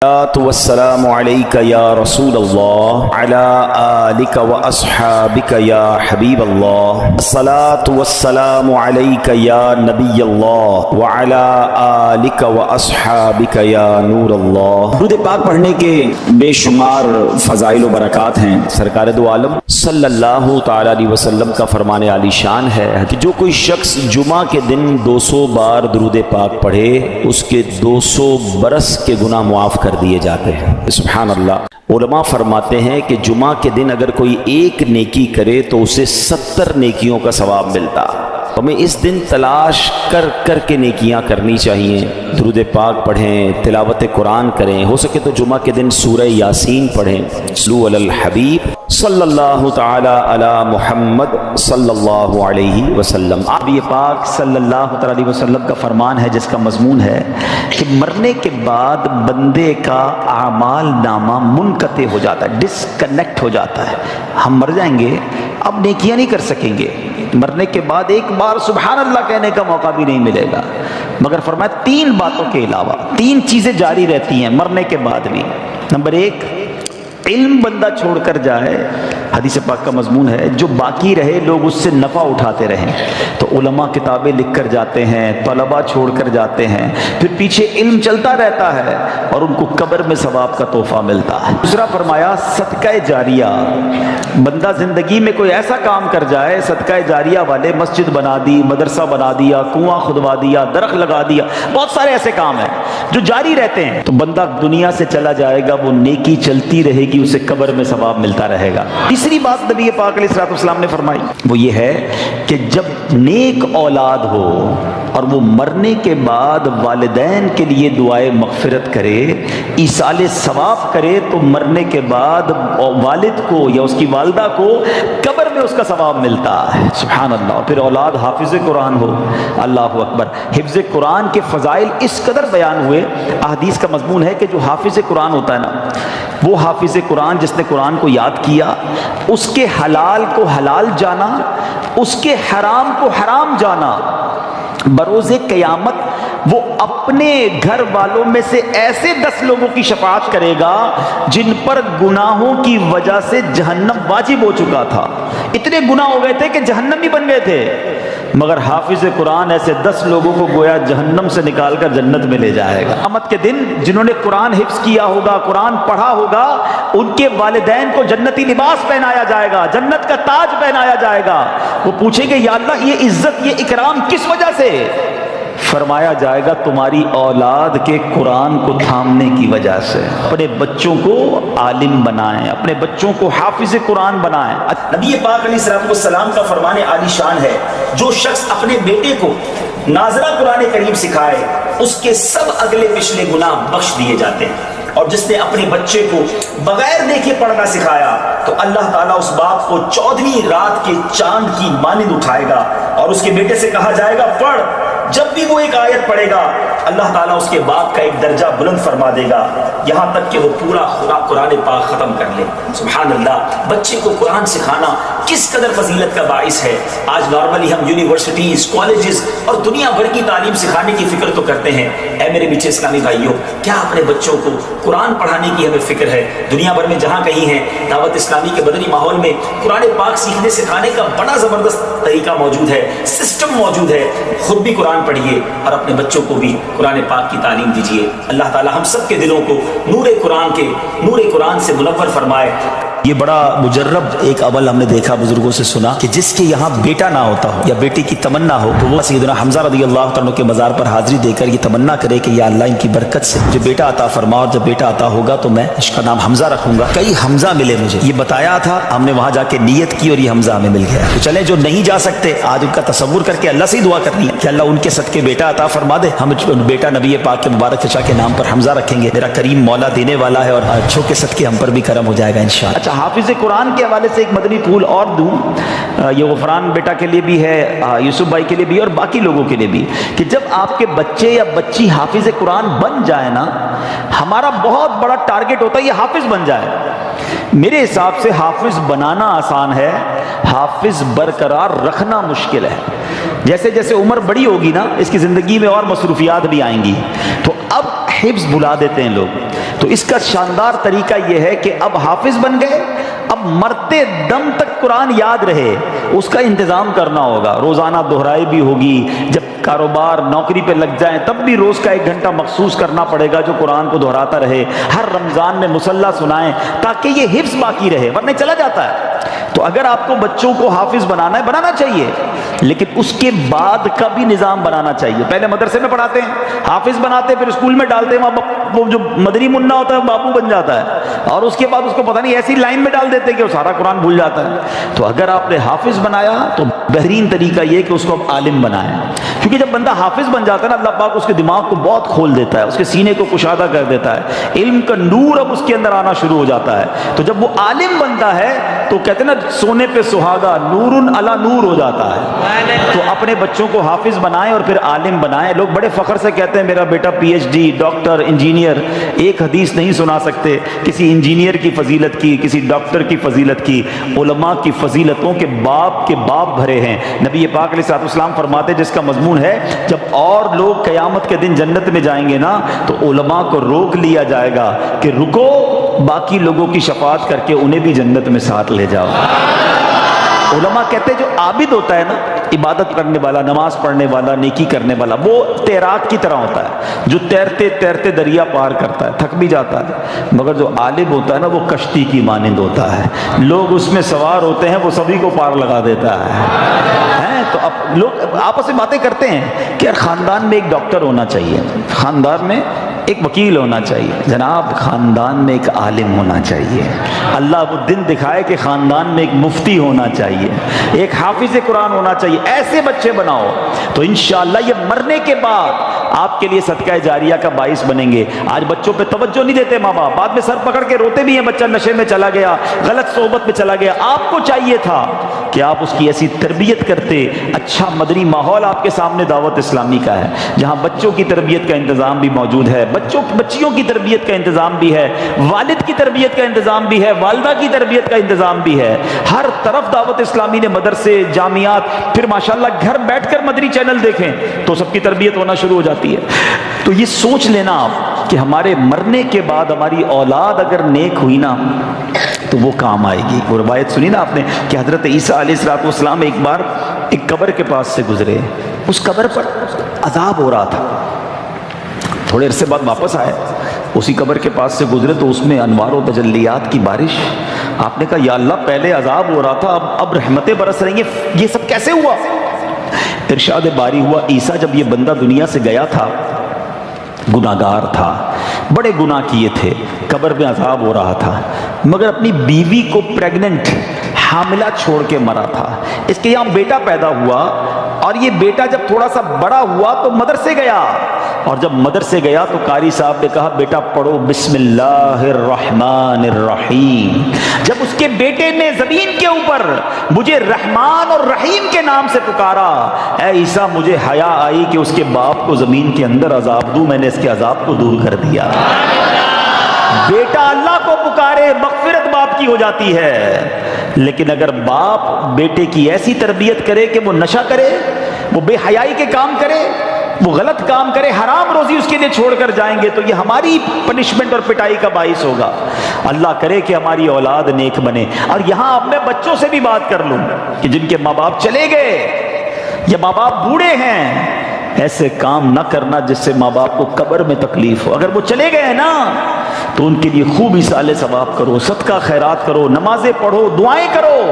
والسلام عليك يا رسول الله على آلك وأصحابك يا حبيب الله الصلاة والسلام عليك يا نبي الله وعلى آلك وأصحابك يا نور الله۔ درود پاک پڑھنے کے بے شمار فضائل و برکات ہیں۔ سرکار دو عالم صلی اللہ تعالی علیہ وسلم کا فرمان عالی شان ہے کہ جو کوئی شخص جمعہ کے دن 200 بار درود پاک پڑھے اس کے 200 برس کے گناہ معاف کر دیے جاتے ہیں۔ سبحان اللہ۔ علماء فرماتے ہیں کہ جمعہ کے دن اگر کوئی ایک نیکی کرے تو اسے 70 نیکیوں کا ثواب ملتا۔ ہمیں اس دن تلاش کر کر کے نیکیاں کرنی چاہیے، درود پاک پڑھیں، تلاوت قرآن کریں، ہو سکے تو جمعہ کے دن سورہ یاسین پڑھیں۔ صلو علی الحبیب صلی اللہ تعالی علی محمد صلی اللہ علیہ وسلم۔ نبی پاک صلی اللہ تعالی علیہ وسلم کا فرمان ہے جس کا مضمون ہے کہ مرنے کے بعد بندے کا اعمال نامہ منقطع ہو جاتا ہے، ڈسکنیکٹ ہو جاتا ہے۔ ہم مر جائیں گے، اب نیکیاں نہیں کر سکیں گے، مرنے کے بعد ایک بار سبحان اللہ کہنے کا موقع بھی نہیں ملے گا، مگر فرمایا 3 باتوں کے علاوہ 3 چیزیں جاری رہتی ہیں مرنے کے بعد بھی۔ نمبر 1، علم بندہ چھوڑ کر جائے، حدیث پاک کا مضمون ہے جو باقی رہے لوگ اس سے نفع اٹھاتے رہیں، تو علماء کتابیں لکھ کر جاتے ہیں، طلباء چھوڑ کر جاتے ہیں، پھر پیچھے علم چلتا رہتا ہے اور ان کو قبر میں ثواب کا تحفہ ملتا ہے۔ دوسرا فرمایا صدقہ جاریہ، بندہ زندگی میں کوئی ایسا کام کر جائے، صدقہ جاریہ والے مسجد بنا دی، مدرسہ بنا دیا، کنواں کھدوا دیا، درخت لگا دیا، بہت سارے ایسے کام ہیں جو جاری رہتے ہیں، تو بندہ دنیا سے چلا جائے گا، وہ نیکی چلتی رہے گی، اسے قبر میں ثواب ملتا رہے گا۔ تیسری بات نبی پاک علیہ السلام نے فرمائی وہ یہ ہے کہ جب نیک اولاد ہو اور وہ مرنے کے بعد والدین کے لیے دعائے مغفرت کرے، ایصال ثواب کرے، تو مرنے کے بعد والد کو یا اس کی والدہ کو قبر میں اس کا ثواب ملتا ہے۔ سبحان اللہ۔ پھر اولاد حافظ قرآن ہو، اللہ اکبر۔ حفظ قرآن کے فضائل اس قدر بیان ہوئے، احادیث کا مضمون ہے کہ جو حافظ قرآن ہوتا ہے نا، وہ حافظ قرآن جس نے قرآن کو یاد کیا، اس کے حلال کو حلال جانا، اس کے حرام کو حرام جانا، بروز قیامت وہ اپنے گھر والوں میں سے ایسے 10 لوگوں کی شفاعت کرے گا جن پر گناہوں کی وجہ سے جہنم واجب ہو چکا تھا، اتنے گناہ ہو گئے تھے کہ جہنمی بن گئے تھے، مگر حافظ قرآن ایسے 10 لوگوں کو گویا جہنم سے نکال کر جنت میں لے جائے گا۔ قیامت کے دن جنہوں نے قرآن حفظ کیا ہوگا، قرآن پڑھا ہوگا، ان کے والدین کو جنتی لباس پہنایا جائے گا، جنت کا تاج پہنایا جائے گا۔ وہ پوچھیں گے یا اللہ یہ عزت، یہ اکرام کس وجہ سے؟ فرمایا جائے گا تمہاری اولاد کے قرآن کو تھامنے کی وجہ سے۔ اپنے بچوں کو عالم بنائیں، اپنے بچوں کو حافظ قرآن بنائیں۔ نبی پاک علیہ السلام کا فرمان عالی شان ہے جو شخص اپنے بیٹے کو ناظرہ قرآن کریم سکھائے اس کے سب اگلے پچھلے گناہ بخش دیے جاتے ہیں، اور جس نے اپنے بچے کو بغیر دیکھے پڑھنا سکھایا تو اللہ تعالیٰ اس باپ کو 14ویں رات کے چاند کی مانند اٹھائے گا اور اس کے بیٹے سے کہا جائے گا پڑھ، جب بھی وہ ایک آیت پڑھے گا اللہ تعالیٰ اس کے باپ کا ایک درجہ بلند فرما دے گا، یہاں تک کہ وہ پورا قرآن پاک ختم کر لے۔ سبحان اللہ۔ بچے کو قرآن سکھانا کس قدر فضیلت کا باعث ہے۔ آج نارملی ہم یونیورسٹیز، کالجز اور دنیا بھر کی تعلیم سکھانے کی فکر تو کرتے ہیں، اے میرے میٹھے اسلامی بھائیوں، کیا اپنے بچوں کو قرآن پڑھانے کی ہمیں فکر ہے؟ دنیا بھر میں جہاں کہیں ہیں دعوت اسلامی کے مدنی ماحول میں قرآن پاک سیکھنے سکھانے کا بڑا زبردست طریقہ موجود ہے، سسٹم موجود ہے۔ خود بھی قرآن پڑھیے اور اپنے بچوں کو بھی قرآن پاک کی تعلیم دیجیے۔ اللہ تعالی ہم سب کے دلوں کو نور قرآن سے منور فرمائے۔ یہ بڑا مجرب ایک عمل ہم نے دیکھا، بزرگوں سے سنا کہ جس کے یہاں بیٹا نہ ہوتا ہو یا بیٹی کی تمنا ہو تو وہ سیدنا حمزہ رضی اللہ تعالیٰ کے مزار پر حاضری دے کر یہ تمنا کرے کہ یا اللہ ان کی برکت سے مجھے بیٹا عطا فرما، اور جب بیٹا عطا ہوگا تو میں اس کا نام حمزہ رکھوں گا۔ کئی حمزہ ملے مجھے، یہ بتایا تھا، ہم نے وہاں جا کے نیت کی اور یہ حمزہ ہمیں مل گیا۔ تو چلیں جو نہیں جا سکتے آج ان کا تصور کر کے اللہ سے دعا کرنی ہے کہ اللہ ان کے صدقے بیٹا عطا فرما دے، ہم بیٹا نبی پاک کے مبارک چچا کے نام پر حمزہ رکھیں گے۔ میرا کریم مولا دینے والا ہے اور اچھوں کے صدقے ہم پر بھی کرم ہو جائے گا انشاءاللہ۔ اچھا، حافظ قرآن کے حوالے سے ایک مدنی پھول اور دوں، یہ غفران بیٹا کے لیے بھی ہے، یوسف بھائی کے لیے بھی اور باقی لوگوں کے لیے بھی، کہ جب آپ کے بچے یا بچی حافظ قرآن بن جائے نا، ہمارا بہت بڑا ٹارگٹ ہوتا ہے یہ حافظ بن جائے۔ میرے حساب سے حافظ بنانا آسان ہے، حافظ برقرار رکھنا مشکل ہے۔ جیسے جیسے عمر بڑی ہوگی نا، اس کی زندگی میں اور مصروفیات بھی آئیں گی، تو اب حفظ بھلا دیتے ہیں لوگ، تو اس کا شاندار طریقہ یہ ہے کہ اب حافظ بن گئے، اب مرتے دم تک قرآن یاد رہے اس کا انتظام کرنا ہوگا، روزانہ دہرائی بھی ہوگی، جب کاروبار نوکری پہ لگ جائیں تب بھی روز کا 1 گھنٹہ مخصوص کرنا پڑے گا جو قرآن کو دہراتا رہے، ہر رمضان میں مصلی سنائیں تاکہ یہ حفظ باقی رہے، ورنہ چلا جاتا ہے۔ تو اگر آپ کو بچوں کو حافظ بنانا ہے بنانا چاہیے، لیکن اس کے بعد کا بھی نظام بنانا چاہیے۔ پہلے مدرسے میں پڑھاتے ہیں، حافظ بناتے ہیں، پھر اسکول میں ڈالتے ہیں، وہ جو مدری منا ہوتا ہے بابو بن جاتا ہے، اور اس کے بعد اس کو پتہ نہیں ایسی لائن میں ڈال دیتے ہیں کہ وہ سارا قرآن بھول جاتا ہے۔ تو اگر آپ نے حافظ بنایا تو بہترین طریقہ یہ کہ اس کو اب عالم بنائیں، کیونکہ جب بندہ حافظ بن جاتا ہے نا اللہ پاک اس کے دماغ کو بہت کھول دیتا ہے، اس کے سینے کو کشادہ کر دیتا ہے، علم کا نور اب اس کے اندر آنا شروع ہو جاتا ہے۔ تو جب وہ عالم بنتا ہے تو کہتے ہیں نا سونے پہ سہاگا، نور علی نور ہو جاتا ہے۔ تو اپنے بچوں کو حافظ بنائیں اور پھر عالم بنائیں۔ لوگ بڑے فخر سے کہتے ہیں میرا بیٹا P H D, doctor, engineer, ایک حدیث نہیں سنا سکتے کسی انجینئر کی فضیلت کی، کسی ڈاکٹر کی فضیلت کی۔ علماء کی فضیلتوں کے باب بھرے ہیں۔ نبی پاک علیہ الصلوۃ والسلام فرماتے جس کا مضمون ہے جب اور لوگ قیامت کے دن جنت میں جائیں گے نا تو علماء کو روک لیا جائے گا کہ رکو، باقی لوگوں کی شفاعت کر کے انہیں بھی جنت میں ساتھ لے جاؤ۔ علماء کہتے ہیں جو عابد ہوتا ہے نا، عبادت کرنے والا، نماز پڑھنے والا، نیکی کرنے والا، وہ تیراک کی طرح ہوتا ہے جو تیرتے تیرتے دریا پار کرتا ہے، تھک بھی جاتا ہے، مگر جو عالم ہوتا ہے نا وہ کشتی کی مانند ہوتا ہے، لوگ اس میں سوار ہوتے ہیں وہ سبھی کو پار لگا دیتا ہے۔ تو اب لوگ آپس میں باتیں کرتے ہیں کہ یار خاندان میں ایک ڈاکٹر ہونا چاہیے، خاندان میں ایک وکیل ہونا چاہیے، جناب خاندان میں ایک عالم ہونا چاہیے، اللہ وہ دن دکھائے کہ خاندان میں ایک مفتی ہونا چاہیے، ایک حافظ قرآن ہونا چاہیے۔ ایسے بچے بناؤ تو انشاءاللہ یہ مرنے کے بعد آپ کے لیے صدقہ جاریہ کا باعث بنیں گے۔ آج بچوں پہ توجہ نہیں دیتے ماں باپ، بعد میں سر پکڑ کے روتے بھی ہیں بچہ نشے میں چلا گیا، غلط صحبت میں چلا گیا۔ آپ کو چاہیے تھا کہ آپ اس کی ایسی تربیت کرتے، اچھا مدنی ماحول آپ کے سامنے دعوت اسلامی کا ہے جہاں بچوں کی تربیت کا انتظام بھی موجود ہے، بچیوں کی تربیت کا انتظام بھی ہے، والد کی تربیت کا انتظام بھی ہے، والدہ کی تربیت کا انتظام بھی ہے۔ ہر طرف دعوت اسلامی نے مدرسے، جامعات، پھر ماشاءاللہ گھر بیٹھ کر مدنی چینل دیکھیں تو سب کی تربیت ہونا شروع ہو جاتی ہے۔ تو یہ سوچ لینا آپ کہ ہمارے مرنے کے بعد ہماری اولاد اگر نیک ہوئی نا تو وہ کام آئے گی۔ وہ روایت سنی نا آپ نے کہ حضرت عیسیٰ علیہ السلام ایک بار ایک قبر کے پاس سے گزرے، اس قبر پر عذاب ہو رہا تھا، تھوڑے عرصے بعد واپس آئے، اسی قبر کے پاس سے گزرے تو اس میں انوار و تجلیات کی بارش۔ آپ نے کہا یا اللہ پہلے عذاب ہو رہا تھا اب رحمتیں برس رہی ہیں، یہ سب کیسے ہوا؟ ارشاد باری ہوا عیسیٰ جب یہ بندہ دنیا سے گیا تھا گناہگار تھا، بڑے گناہ کیے تھے، قبر میں عذاب ہو رہا تھا، مگر اپنی بیوی کو پریگننٹ حاملہ چھوڑ کے مرا تھا۔ اس کے یہاں بیٹا پیدا ہوا اور یہ بیٹا جب تھوڑا سا بڑا ہوا تو مدرسے گیا، اور جب مدرسے گیا تو قاری صاحب نے کہا بیٹا پڑھو بسم اللہ الرحمن الرحیم۔ جب اس کے بیٹے نے زمین کے اوپر مجھے رحمان اور رحیم کے نام سے پکارا، اے عیسیٰ مجھے حیا آئی کہ اس کے باپ کو زمین کے اندر عذاب دوں، میں نے اس کے عذاب کو دور کر دیا۔ بیٹا اللہ کو پکارے مغفرت باپ کی ہو جاتی ہے، لیکن اگر باپ بیٹے کی ایسی تربیت کرے کہ وہ نشہ کرے، وہ بے حیائی کے کام کرے، وہ غلط کام کرے، حرام روزی اس کے لیے چھوڑ کر جائیں گے تو یہ ہماری پنشمنٹ اور پٹائی کا باعث ہوگا۔ اللہ کرے کہ ہماری اولاد نیک بنے۔ اور یہاں اب میں بچوں سے بھی بات کر لوں کہ جن کے ماں باپ چلے گئے یا ماں باپ بوڑھے ہیں، ایسے کام نہ کرنا جس سے ماں باپ کو قبر میں تکلیف ہو۔ اگر وہ چلے گئے نا تو ان کے لیے خوب ایصال ثواب کرو، صدقہ خیرات کرو، نمازیں پڑھو، دعائیں کرو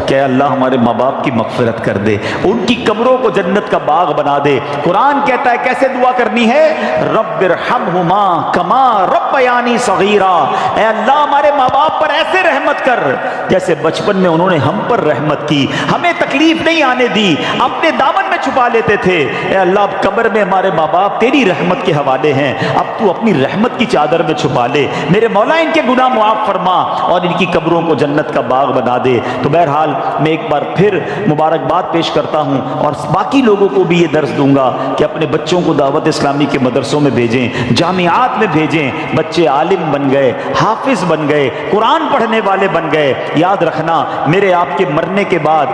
کہ اللہ ہمارے ماں باپ کی مغفرت کر دے، ان کی قبروں کو جنت کا باغ بنا دے۔ قرآن کہتا ہے کیسے دعا کرنی ہے؟ رب ارحمہما کما ربیانی صغیرا، اے اللہ ہمارے ماں باپ پر ایسے رحمت کر جیسے بچپن میں انہوں نے ہم پر رحمت کی، ہمیں تکلیف نہیں آنے دی، اپنے دامن میں چھپا لیتے تھے۔ اے اللہ اب قبر میں ہمارے ماں باپ تیری رحمت کے حوالے ہیں، اب تو اپنی رحمت کی چادر میں چھپا لے، میرے مولا ان کے گناہ معاف فرما اور ان کی قبروں کو جنت کا باغ بنا دے۔ تو بہرحال میں ایک بار پھر مبارکباد پیش کرتا ہوں اور باقی لوگوں کو بھی یہ درس دوں گا کہ اپنے بچوں کو دعوت اسلامی کے مدرسوں میں بھیجیں، جامعات میں بھیجیں، بچے عالم بن گئے، حافظ بن گئے، قرآن پڑھنے والے بن گئے۔ یاد رکھنا میرے آپ کے مرنے کے بعد